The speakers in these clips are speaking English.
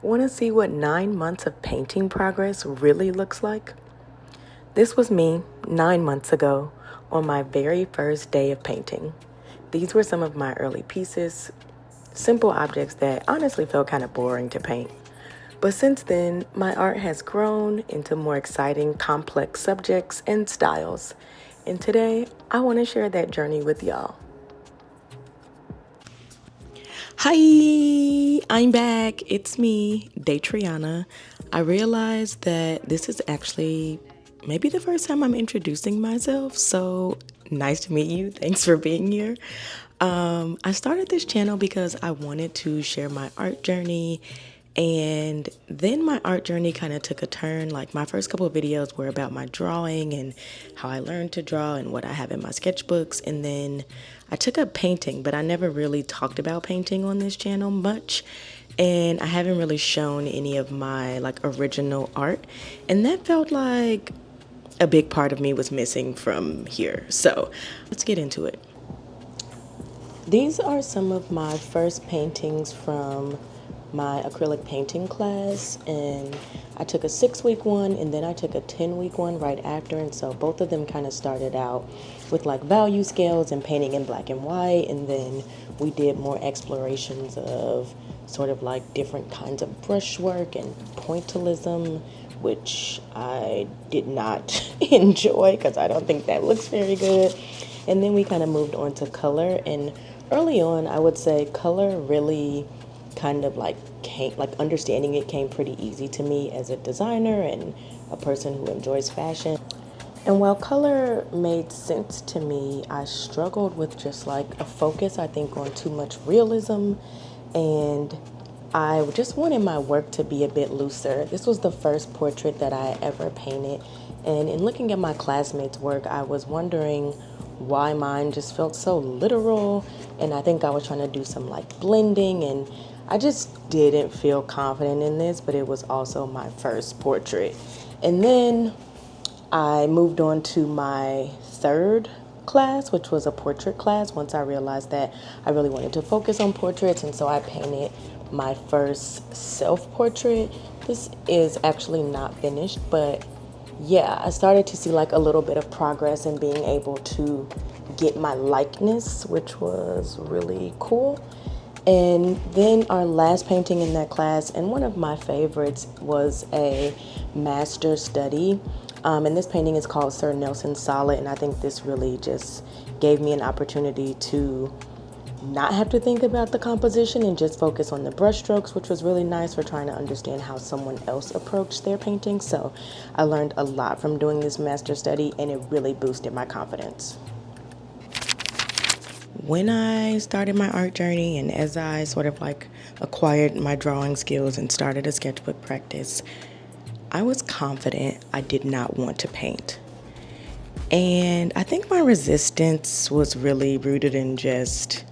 Want to see what 9 months of painting progress really looks like? This was me 9 months ago on my very first day of painting. These were some of my early pieces, simple objects that honestly felt kind of boring to paint. But since then, my art has grown into more exciting, complex subjects and styles. And today, I want to share that journey with y'all. Hi, I'm back. It's me, Datrianna. I realized that this is actually maybe the first time I'm introducing myself, so nice to meet you. Thanks for being here. I started this channel because I wanted to share my art journey, and then my art journey kind of took a turn. Like, my first couple of videos were about my drawing and how I learned to draw and what I have in my sketchbooks. And then I took up painting, but I never really talked about painting on this channel much. And I haven't really shown any of my like original art. And that felt like a big part of me was missing from here. So let's get into it. These are some of my first paintings from my acrylic painting class, and I took a 6-week one and then I took a 10-week one right after, and so both of them kind of started out with like value scales and painting in black and white, and then we did more explorations of sort of like different kinds of brushwork and pointillism, which I did not enjoy because I don't think that looks very good. And then we kind of moved on to color, and early on I would say color really kind of like understanding it came pretty easy to me as a designer and a person who enjoys fashion. And while color made sense to me, I struggled with just like a focus, I think, on too much realism, and I just wanted my work to be a bit looser. This was the first portrait that I ever painted, and in looking at my classmates' work, I was wondering why mine just felt so literal, and I think I was trying to do some like blending, and I just didn't feel confident in this, but it was also my first portrait. And then I moved on to my third class, which was a portrait class, once I realized that I really wanted to focus on portraits, and so I painted my first self-portrait. This is actually not finished, but yeah, I started to see like a little bit of progress in being able to get my likeness, which was really cool. And then our last painting in that class, and one of my favorites, was a master study. And this painting is called Sir Nelson's Salad, and I think this really just gave me an opportunity to not have to think about the composition and just focus on the brush strokes, which was really nice for trying to understand how someone else approached their painting. So I learned a lot from doing this master study, and it really boosted my confidence. When I started my art journey and as I sort of like acquired my drawing skills and started a sketchbook practice, I was confident I did not want to paint. And I think my resistance was really rooted in just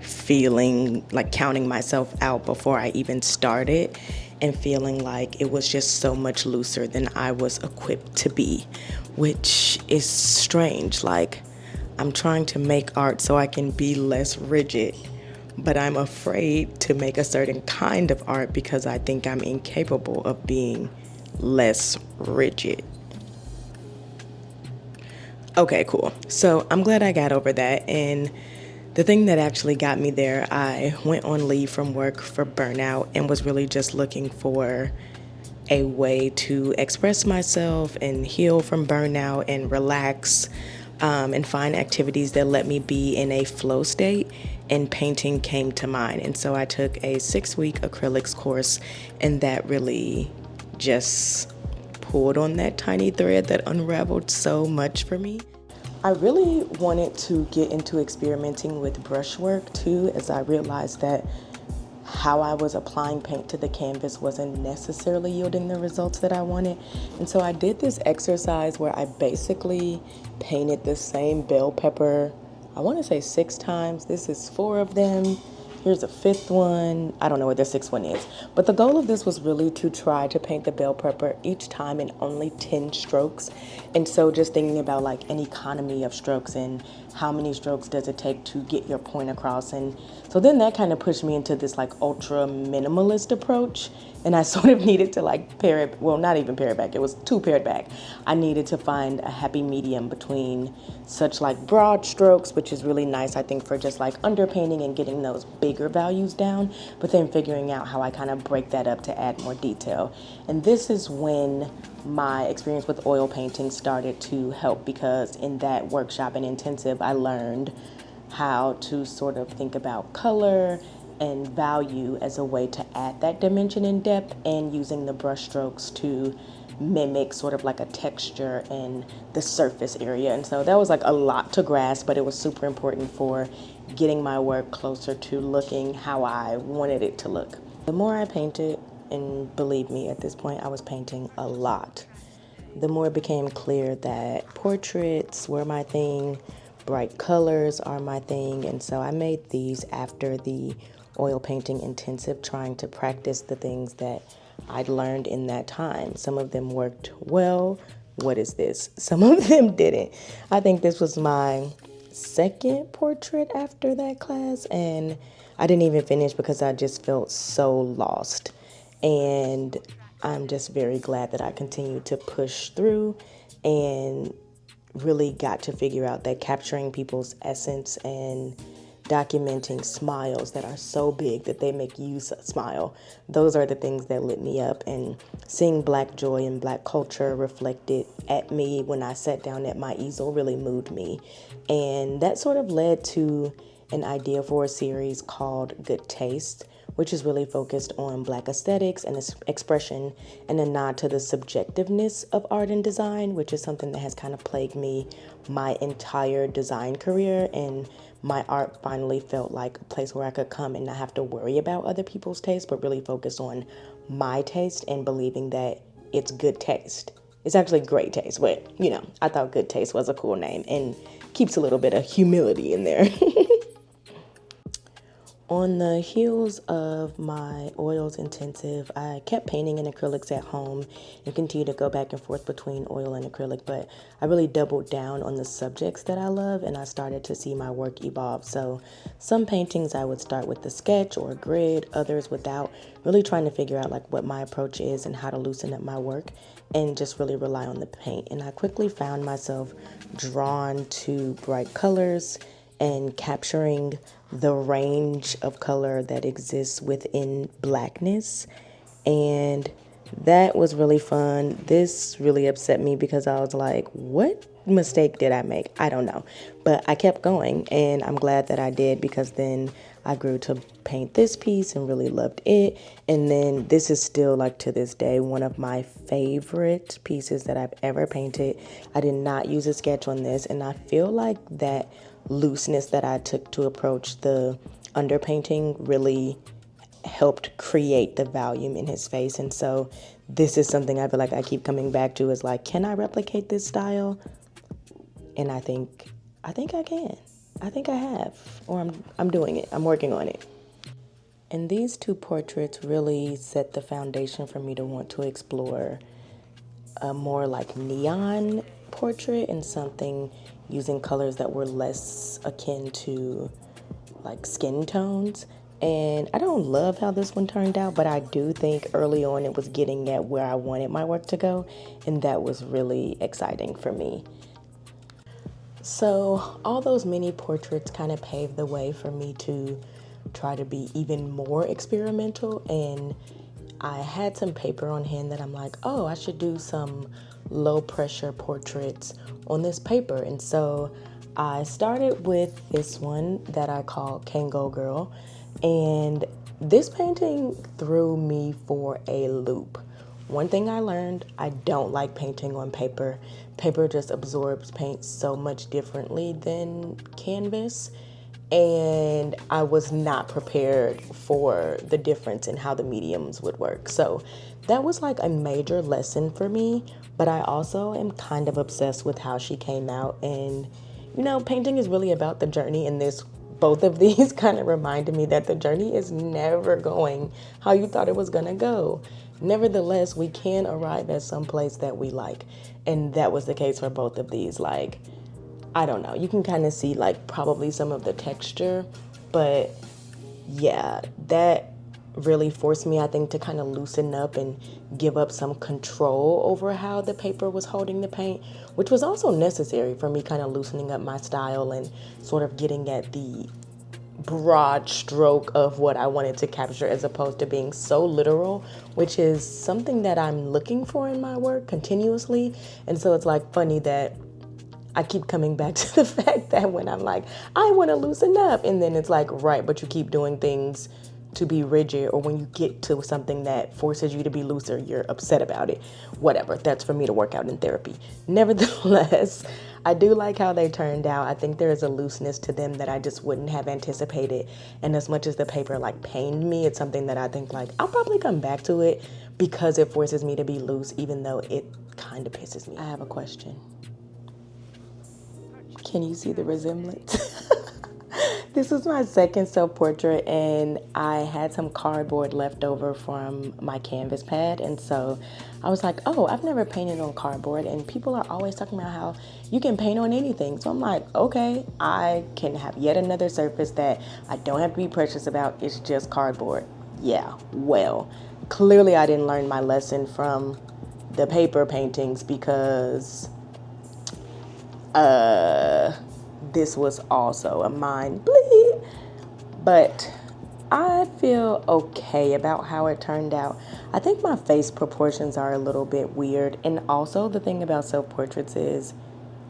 feeling like counting myself out before I even started, and feeling like it was just so much looser than I was equipped to be, which is strange. Like, I'm trying to make art so I can be less rigid, but I'm afraid to make a certain kind of art because I think I'm incapable of being less rigid. Okay, cool. So I'm glad I got over that. And the thing that actually got me there, I went on leave from work for burnout and was really just looking for a way to express myself and heal from burnout and relax, and find activities that let me be in a flow state, and painting came to mind. And so I took a 6-week acrylics course, and that really just pulled on that tiny thread that unraveled so much for me. I really wanted to get into experimenting with brushwork too, as I realized that how I was applying paint to the canvas wasn't necessarily yielding the results that I wanted. And so I did this exercise where I basically painted the same bell pepper, I want to say 6 times. This is 4 of them. Here's a fifth one. I don't know what the sixth one is. But the goal of this was really to try to paint the bell pepper each time in only 10 strokes. And so just thinking about like an economy of strokes and how many strokes does it take to get your point across. And so then that kind of pushed me into this like ultra minimalist approach. And I sort of needed to like pare it, well, not even pare it back, it was too pared back. I needed to find a happy medium between such like broad strokes, which is really nice, I think, for just like underpainting and getting those bigger values down, but then figuring out how I kind of break that up to add more detail. And this is when my experience with oil painting started to help, because in that workshop and intensive, I learned how to sort of think about color and value as a way to add that dimension and depth, and using the brush strokes to mimic sort of like a texture in the surface area. And so that was like a lot to grasp, but it was super important for getting my work closer to looking how I wanted it to look. The more I painted, and believe me, at this point I was painting a lot, the more it became clear that portraits were my thing, bright colors are my thing. And so I made these after the oil painting intensive, trying to practice the things that I'd learned in that time. Some of them worked well. What is this? Some of them didn't. I think this was my second portrait after that class, and I didn't even finish because I just felt so lost. And I'm just very glad that I continued to push through and really got to figure out that capturing people's essence and documenting smiles that are so big that they make you smile, those are the things that lit me up. And seeing Black joy and Black culture reflected at me when I sat down at my easel really moved me. And that sort of led to an idea for a series called Good Taste, which is really focused on Black aesthetics and expression, and a nod to the subjectiveness of art and design, which is something that has kind of plagued me my entire design career. And my art finally felt like a place where I could come and not have to worry about other people's taste, but really focus on my taste and believing that it's good taste. It's actually great taste, but I thought Good Taste was a cool name and keeps a little bit of humility in there. On the heels of my oils intensive, I kept painting in acrylics at home and continued to go back and forth between oil and acrylic, but I really doubled down on the subjects that I love, and I started to see my work evolve. So some paintings I would start with the sketch or grid, others without, really trying to figure out like what my approach is and how to loosen up my work and just really rely on the paint. And I quickly found myself drawn to bright colors and capturing the range of color that exists within Blackness. And that was really fun. This really upset me because I was like, what mistake did I make? I don't know. But I kept going, and I'm glad that I did, because then I grew to paint this piece and really loved it. And then this is still, like, to this day, one of my favorite pieces that I've ever painted. I did not use a sketch on this, and I feel like that looseness that I took to approach the underpainting really helped create the volume in his face. And so this is something I feel like I keep coming back to, is like, can I replicate this style? And I think I can. I think I have, or I'm doing it. I'm working on it. And these two portraits really set the foundation for me to want to explore a more like neon portrait, and something using colors that were less akin to like skin tones. And I don't love how this one turned out, but I do think early on it was getting at where I wanted my work to go, and that was really exciting for me. So all those mini portraits kind of paved the way for me to try to be even more experimental. And I had some paper on hand that I'm like, oh, I should do some low pressure portraits on this paper. And so I started with this one that I call Kango Girl. And this painting threw me for a loop. One thing I learned, I don't like painting on paper. Paper just absorbs paint so much differently than canvas. And I was not prepared for the difference in how the mediums would work. So that was like a major lesson for me, but I also am kind of obsessed with how she came out. And painting is really about the journey, and this both of these kind of reminded me that the journey is never going how you thought it was going to go. Nevertheless, we can arrive at some place that we like. And that was the case for both of these. Like, I don't know. You can kind of see like probably some of the texture, but yeah, that really forced me, I think, to kind of loosen up and give up some control over how the paper was holding the paint, which was also necessary for me kind of loosening up my style and sort of getting at the broad stroke of what I wanted to capture as opposed to being so literal, which is something that I'm looking for in my work continuously. And so it's like funny that I keep coming back to the fact that when I'm like, I want to loosen up, and then it's like, right, but you keep doing things to be rigid, or when you get to something that forces you to be looser, you're upset about it. Whatever, that's for me to work out in therapy. Nevertheless, I do like how they turned out. I think there is a looseness to them that I just wouldn't have anticipated. And as much as the paper like pained me, it's something that I think like I'll probably come back to it because it forces me to be loose, even though it kind of pisses me. I have a question. Can you see the resemblance? This was my second self-portrait, and I had some cardboard left over from my canvas pad, and so I was like, oh, I've never painted on cardboard, and people are always talking about how you can paint on anything. So I'm like, okay, I can have yet another surface that I don't have to be precious about. It's just cardboard. Yeah, well, clearly I didn't learn my lesson from the paper paintings because this was also a mind bleed, but I feel okay about how it turned out. I think my face proportions are a little bit weird, and also the thing about self-portraits is,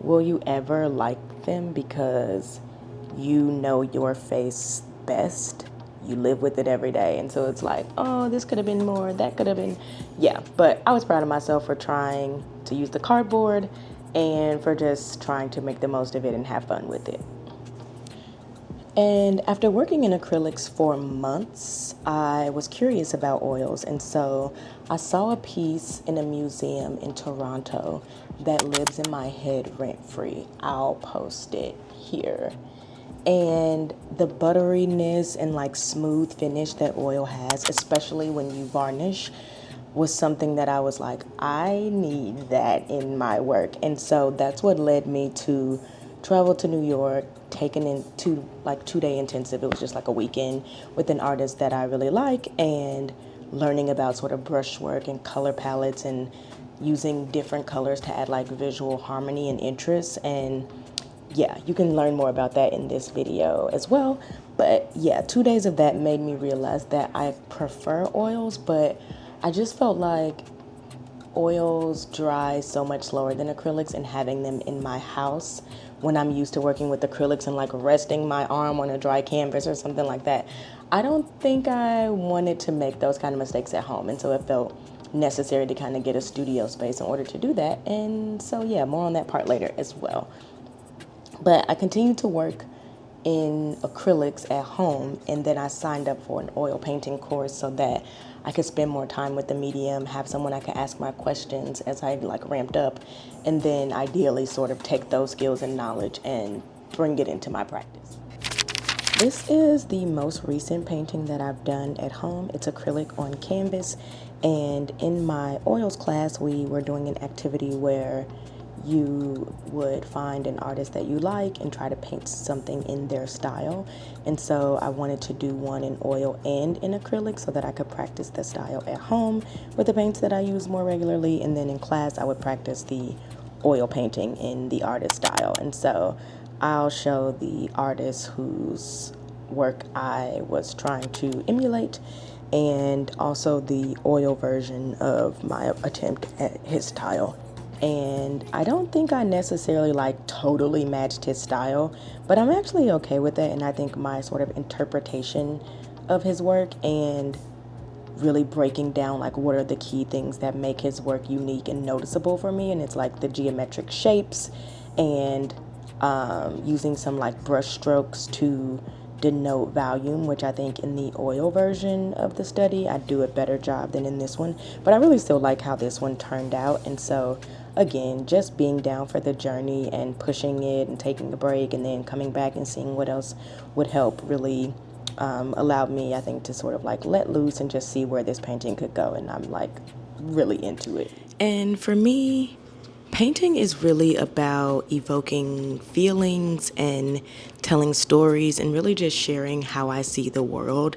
will you ever like them because you know your face best? You live with it every day, and so it's like, oh, this could have been more, that could have been, yeah. But I was proud of myself for trying to use the cardboard and for just trying to make the most of it and have fun with it. And after working in acrylics for months, I was curious about oils, and so I saw a piece in a museum in Toronto that lives in my head rent-free. I'll post it here. And the butteriness and like smooth finish that oil has, especially when you varnish, was something that I was like, I need that in my work. And so that's what led me to travel to New York, taking into like 2-day intensive. It was just like a weekend with an artist that I really like, and learning about sort of brushwork and color palettes and using different colors to add like visual harmony and interest. And yeah, you can learn more about that in this video as well. But yeah, 2 days of that made me realize that I prefer oils, but I just felt like oils dry so much slower than acrylics, and having them in my house when I'm used to working with acrylics and like resting my arm on a dry canvas or something like that, I don't think I wanted to make those kind of mistakes at home. And so it felt necessary to kind of get a studio space in order to do that. And so yeah, more on that part later as well. But I continued to work in acrylics at home, and then I signed up for an oil painting course so that I could spend more time with the medium, have someone I could ask my questions as I like ramped up, and then ideally sort of take those skills and knowledge and bring it into my practice. This is the most recent painting that I've done at home. It's acrylic on canvas, and in my oils class we were doing an activity where you would find an artist that you like and try to paint something in their style. And so I wanted to do one in oil and in acrylic so that I could practice the style at home with the paints that I use more regularly, and then in class I would practice the oil painting in the artist style. And so I'll show the artist whose work I was trying to emulate, and also the oil version of my attempt at his style. And I don't think I necessarily like totally matched his style, but I'm actually okay with it. And I think my sort of interpretation of his work and really breaking down like what are the key things that make his work unique and noticeable for me, and it's like the geometric shapes and using some like brush strokes to denote volume, which I think in the oil version of the study I do a better job than in this one, but I really still like how this one turned out. And so again, just being down for the journey and pushing it and taking a break and then coming back and seeing what else would help really allowed me, I think, to sort of like let loose and just see where this painting could go. And I'm like really into it. And for me, painting is really about evoking feelings and telling stories and really just sharing how I see the world.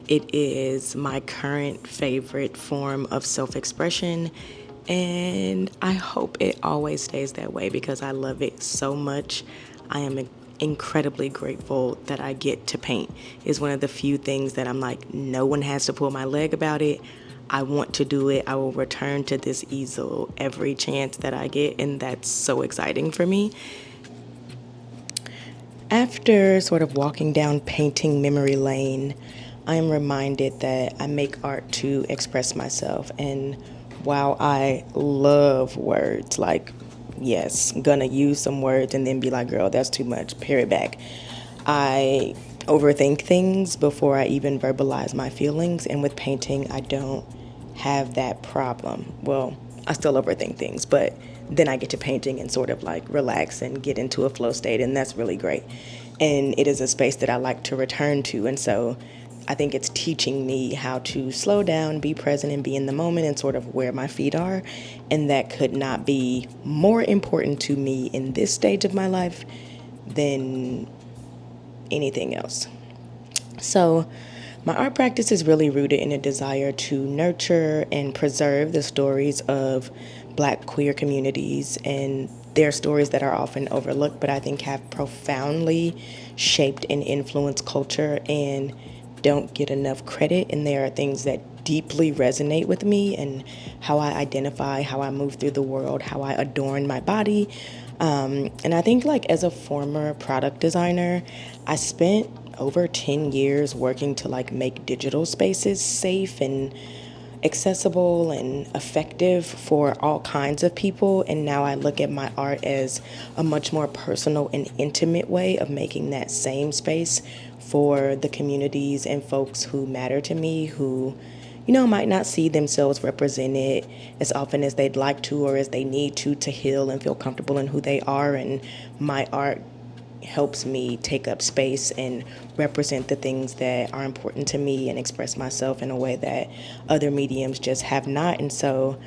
It is my current favorite form of self expression, and I hope it always stays that way because I love it so much. I am incredibly grateful that I get to paint. It's one of the few things that I'm like, no one has to pull my leg about it. I want to do it. I will return to this easel every chance that I get, and that's so exciting for me. After sort of walking down painting memory lane, I am reminded that I make art to express myself. And while I love words, like, yes, gonna use some words and then be like, girl, that's too much, pare it back. I overthink things before I even verbalize my feelings. And with painting, I don't have that problem. Well, I still overthink things, but then I get to painting and sort of like relax and get into a flow state, and that's really great. And it is a space that I like to return to, and so I think it's teaching me how to slow down, be present, and be in the moment and sort of where my feet are. And that could not be more important to me in this stage of my life than anything else. So, my art practice is really rooted in a desire to nurture and preserve the stories of Black queer communities, and their stories that are often overlooked, but I think have profoundly shaped and influenced culture and don't get enough credit. And there are things that deeply resonate with me and how I identify, how I move through the world, how I adorn my body. And I think, like, as a former product designer, I spent over 10 years working to like make digital spaces safe and accessible and effective for all kinds of people. And now I look at my art as a much more personal and intimate way of making that same space for the communities and folks who matter to me, who, you know, might not see themselves represented as often as they'd like to or as they need to heal and feel comfortable in who they are. And my art helps me take up space and represent the things that are important to me and express myself in a way that other mediums just have not. And so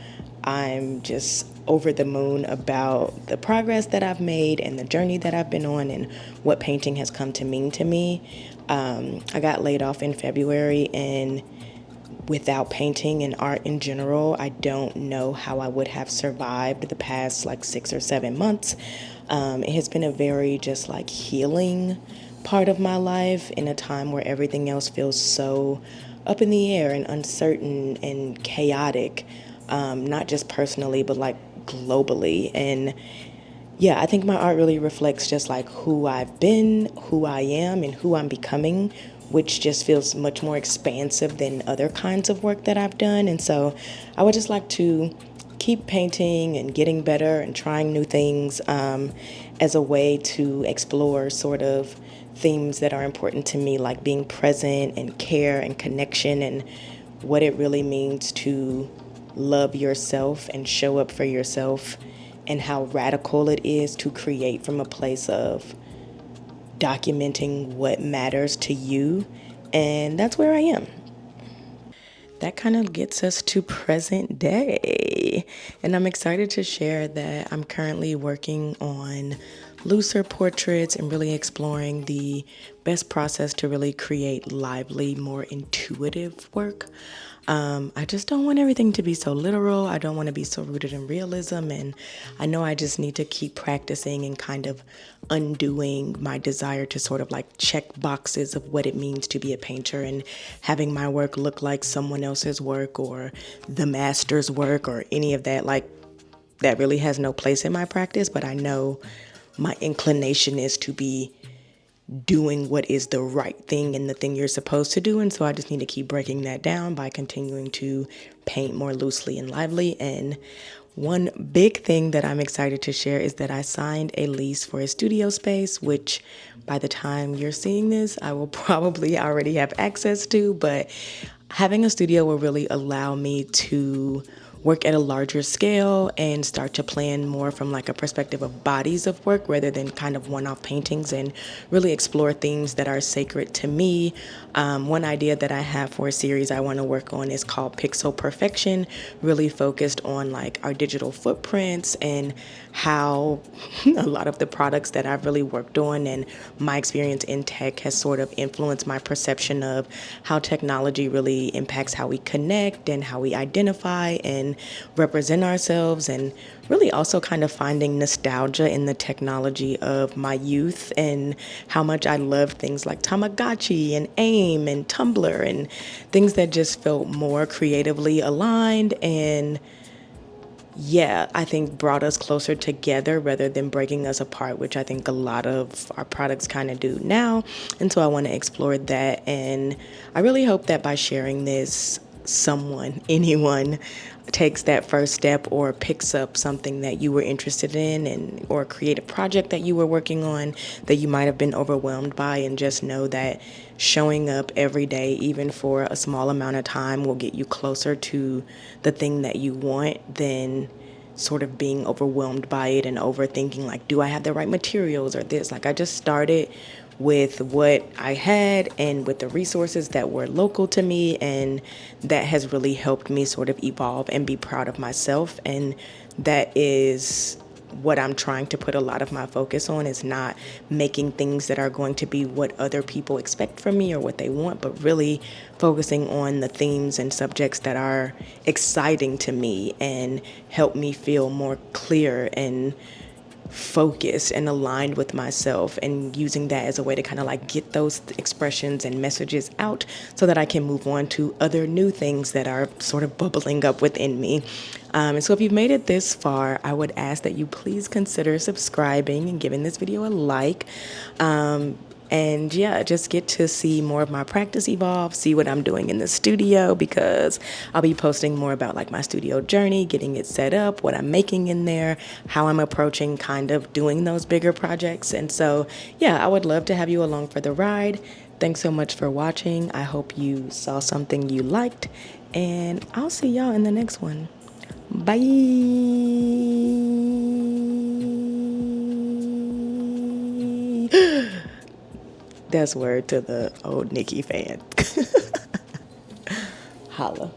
I'm just over the moon about the progress that I've made and the journey that I've been on and what painting has come to mean to me. I got laid off in February, and without painting and art in general, I don't know how I would have survived the past like 6 or 7 months. It has been a very just like healing part of my life in a time where everything else feels so up in the air and uncertain and chaotic, not just personally, but like globally. And yeah, I think my art really reflects just like who I've been, who I am, and who I'm becoming, which just feels much more expansive than other kinds of work that I've done. And so I would just like to keep painting and getting better and trying new things as a way to explore sort of themes that are important to me, like being present and care and connection and what it really means to love yourself and show up for yourself, and how radical it is to create from a place of documenting what matters to you. And that's where I am. That kind of gets us to present day. And I'm excited to share that I'm currently working on looser portraits and really exploring the best process to really create lively, more intuitive work. I just don't want everything to be so literal. I don't want to be so rooted in realism. And I know I just need to keep practicing and kind of undoing my desire to sort of like check boxes of what it means to be a painter and having my work look like someone else's work or the master's work or any of that. Like, that really has no place in my practice, but I know my inclination is to be doing what is the right thing and the thing you're supposed to do. And so I just need to keep breaking that down by continuing to paint more loosely and lively. And one big thing that I'm excited to share is that I signed a lease for a studio space, which by the time you're seeing this, I will probably already have access to. But having a studio will really allow me to work at a larger scale and start to plan more from like a perspective of bodies of work rather than kind of one-off paintings, and really explore themes that are sacred to me. One idea that I have for a series I want to work on is called Pixel Perfection, really focused on like our digital footprints and how a lot of the products that I've really worked on and my experience in tech has sort of influenced my perception of how technology really impacts how we connect and how we identify and represent ourselves, and really also kind of finding nostalgia in the technology of my youth and how much I loved things like Tamagotchi and AIM and Tumblr and things that just felt more creatively aligned and, yeah, I think brought us closer together rather than breaking us apart, which I think a lot of our products kind of do now. And so I want to explore that. And I really hope that by sharing this, someone, anyone, takes that first step or picks up something that you were interested in, and or create a project that you were working on that you might have been overwhelmed by, and just know that showing up every day, even for a small amount of time, will get you closer to the thing that you want than sort of being overwhelmed by it and overthinking, like, do I have the right materials or this? Like, I just started with what I had and with the resources that were local to me, and that has really helped me sort of evolve and be proud of myself. And that is what I'm trying to put a lot of my focus on, is not making things that are going to be what other people expect from me or what they want, but really focusing on the themes and subjects that are exciting to me and help me feel more clear and focused and aligned with myself, and using that as a way to kind of like get those expressions and messages out so that I can move on to other new things that are sort of bubbling up within me. And so if you've made it this far, I would ask that you please consider subscribing and giving this video a like. And yeah, just get to see more of my practice evolve, see what I'm doing in the studio, because I'll be posting more about like my studio journey, getting it set up, what I'm making in there, how I'm approaching kind of doing those bigger projects. And so, yeah, I would love to have you along for the ride. Thanks so much for watching. I hope you saw something you liked, and I'll see y'all in the next one. Bye. That's word to the old Nicki fan. Holla.